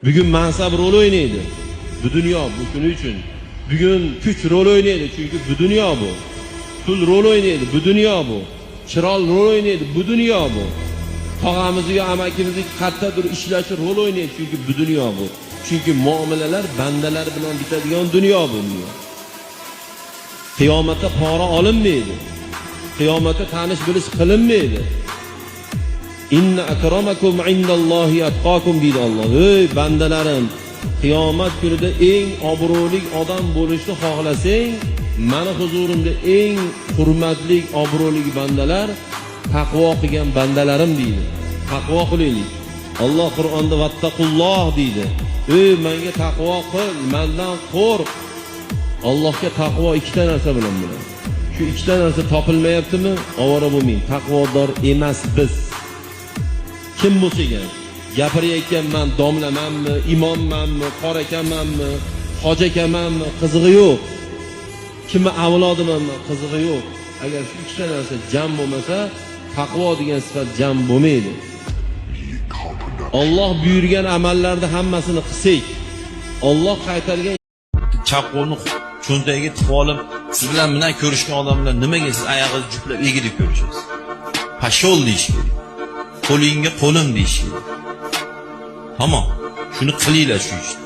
Bugun mansab rol o'ynaydi. Bu dunyo bu shuning uchun. Bugun kuch rol o'ynaydi chunki bu dunyo bu. Pul rol o'ynaydi, bu dunyo bu. Chiroq rol o'ynaydi, bu dunyo bu. Tog'amizga, amakimizga qayerdadir ishlashi rol o'ynaydi chunki bu dunyo bu. Chunki muomalalar bandalar bilan bitadigan dunyo bu dunyo. Qiyomatda pora olinmaydi. Qiyomatda tanish bilish qilinmaydi. Inna akramakum indallohi atqakum deydi Alloh. Ey bandalarim, qiyomat kunida eng obro'li odam bo'lishni xohlasang, meni huzurimda eng hurmatli, obro'li bandalar taqvo qilgan bandalarim deydi. Taqvo qilaylik. Alloh Qur'onda vattaqulloh deydi. Ey menga taqvo qil, mendan qo'rq. Allohga taqvo ikkita narsa bilan bo'ladi. Shu ikkita narsa topilmayaptimi? Ovora bo'lmang. Taqvodor emas biz. Kim bo'lsa ham gapirayotganman, domlamanmi, imommanmi, qor akamanmi, hoji akamanmi, qizig'i yo'q. Kimni avlodimanmi, qizig'i yo'q. Agar shu ikkita narsa jam bo'lmasa, taqvo degan sifat jam bo'lmaydi. Alloh buyurgan amallarni hammasini qilsak, Alloh qaytargan chaqovni cho'ntagiga tiqib olib, siz bilan bundan ko'rishgan odam bilan nimaga siz oyog'ingizni juplab egilib ko'rishasiz? Pashol deyish kerak. Qo'lingga qo'lim deyish kerak. Tamom. Shuni qilinglar shu ishni.